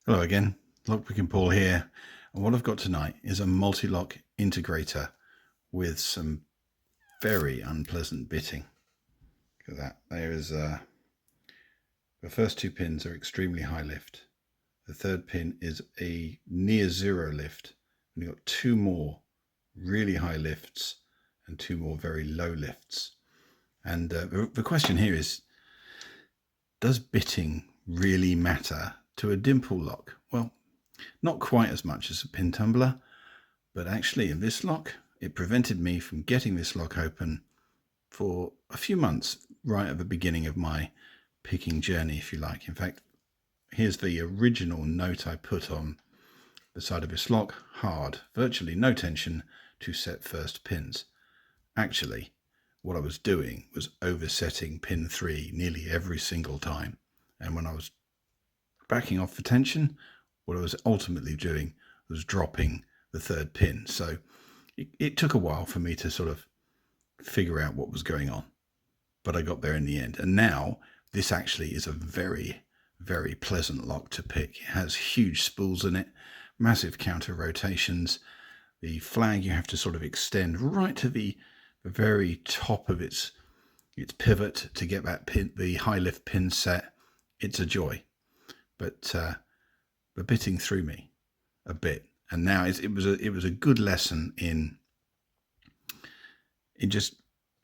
Hello again, Lockpicking Paul here, and what I've got tonight is a multi-lock integrator with some very unpleasant bitting. Look at that. There is the first two pins are extremely high lift. The third pin is a near zero lift, and you've got two more really high lifts and two more very low lifts. And the question here is, does bitting really matter to a Dimple lock? Well, not quite as much as a pin tumbler, but actually in this lock, it prevented me from getting this lock open for a few months right at the beginning of my picking journey, if you like. In fact, here's the original note I put on the side of this lock: hard, virtually no tension to set first pins. Actually, what I was doing was oversetting pin 3 nearly every single time. And when I was backing off for tension, what I was ultimately doing was dropping the third pin. So it took a while for me to sort of figure out what was going on, but I got there in the end. And now this actually is a very, very pleasant lock to pick. It has huge spools in it, massive counter rotations. The flag you have to sort of extend right to the very top of its pivot to get that pin, the high lift pin set. It's a joy, but the bitting threw me a bit, and now it was a good lesson in just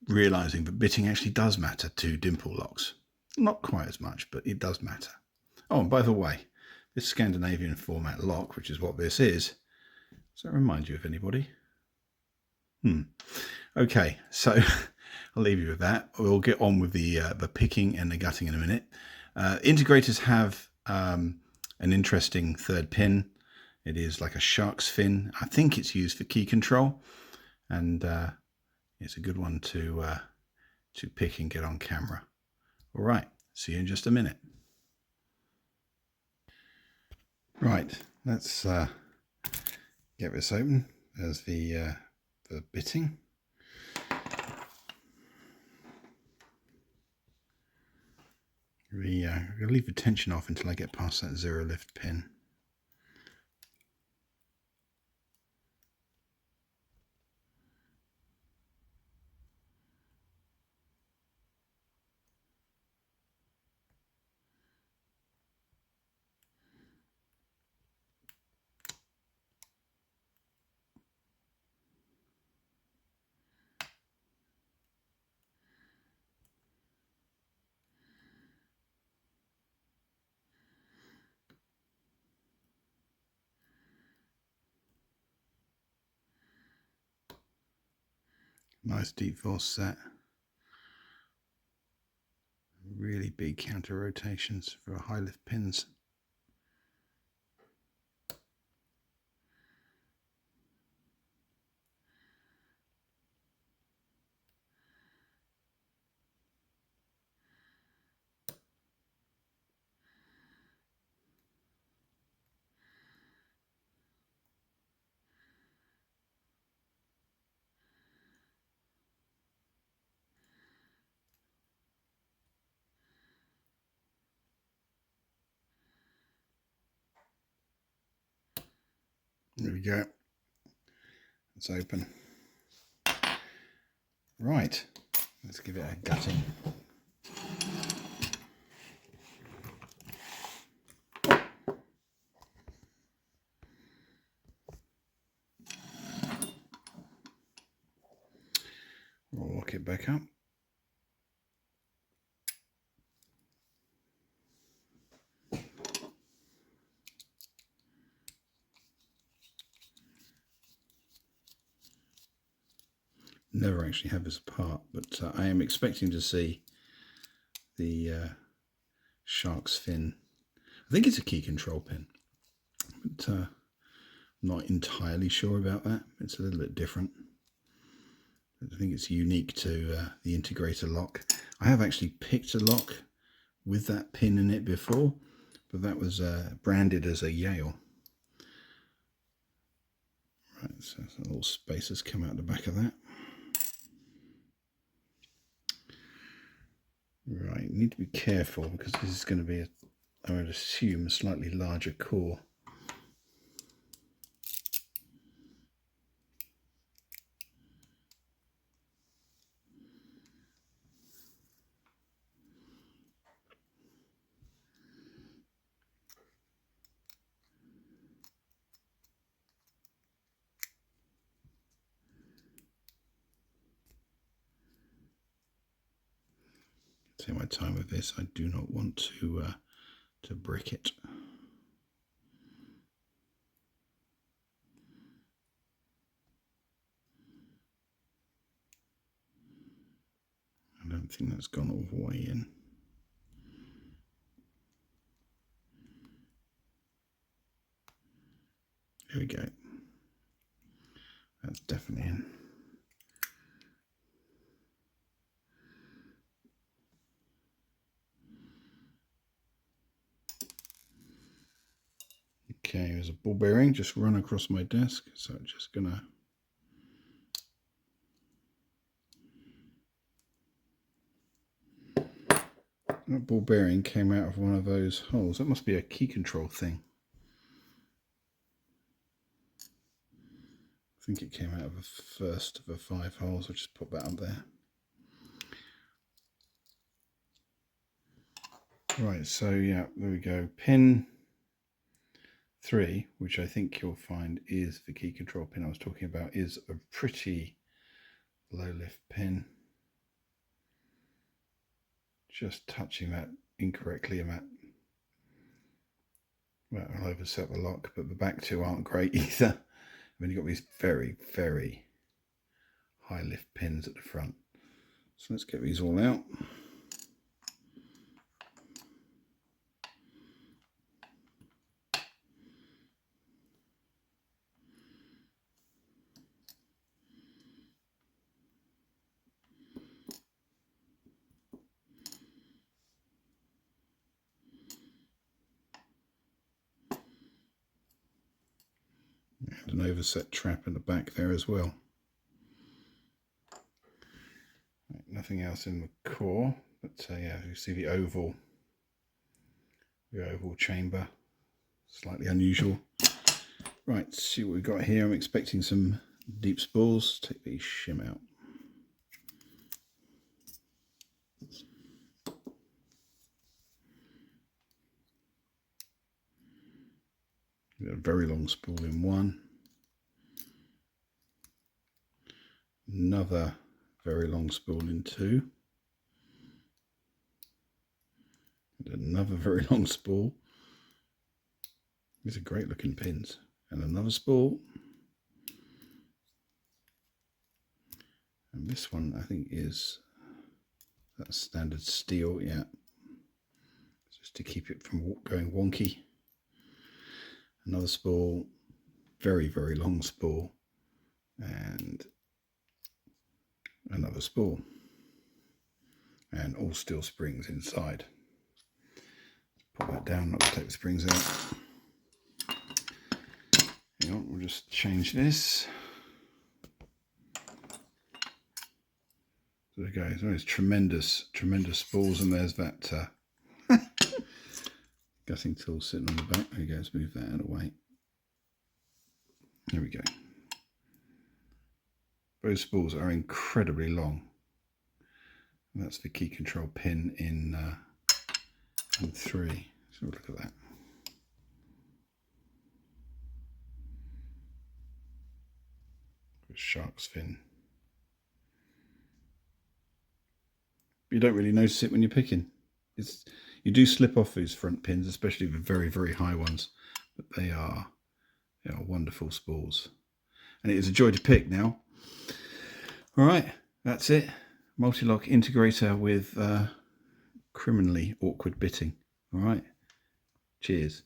realizing that bitting actually does matter to Dimple locks. Not quite as much, but it does matter. Oh, and by the way, this Scandinavian format lock, which is what this is, does that remind you of anybody? Okay, so I'll leave you with that. We'll get on with the picking and the gutting in a minute. Integrators have an interesting third pin. It is like a shark's fin. I think it's used for key control, and it's a good one to pick and get on camera. All right, see you in just a minute. Right, let's get this open. There's the bitting. I'm going to leave the tension off until I get past that zero lift pin. Nice deep force set. Really big counter rotations for high lift pins. There we go. It's open. Right, let's give it a gutting. We'll lock it back up. Never actually have this apart, but I am expecting to see the shark's fin. I think it's a key control pin, but I'm not entirely sure about that. It's a little bit different. I think it's unique to the Integrator lock. I have actually picked a lock with that pin in it before, but that was branded as a Yale. Right, so a little space has come out the back of that. Right, you need to be careful because this is going to be I would assume, a slightly larger core. Take my time with this. I do not want to brick it. I don't think that's gone all the way in. There we go. That's definitely in. Okay, there's a ball bearing just run across my desk, so I'm just gonna that ball bearing came out of one of those holes. That must be a key control thing. I think it came out of the first of the 5 holes. I'll just put that up there. Right, so yeah, there we go. Pin 3, which I think you'll find is the key control pin I was talking about, is a pretty low lift pin. Just touching that incorrectly, and that, well, I'll overset the lock, but the back 2 aren't great either. Then you've got these very, very high lift pins at the front. So let's get these all out. And an overset trap in the back there as well. Right, nothing else in the core, but yeah, you see the oval chamber, slightly unusual. Right, see what we've got here. I'm expecting some deep spools. Take the shim out. We've got a very long spool in one. Another very long spool in 2. And another very long spool. These are great looking pins. And another spool. And this one I think is that standard steel, yeah. Just to keep it from going wonky. Another spool, very, very long spool. And another spool. And all steel springs inside. Put that down, not to take the springs out. Hang on, we'll just change this. There we go. There's tremendous, tremendous spools, and there's that gutting tool sitting on the back. There you go. Let's move that out of the way. There we go. Those spools are incredibly long. And that's the key control pin in 3. So look at that. Shark's fin. You don't really notice it when you're picking. You do slip off these front pins, especially the very, very high ones, but they are wonderful spools. And it is a joy to pick now. All right, that's it. Mul-T-lock integrator with criminally awkward bitting. All right, cheers.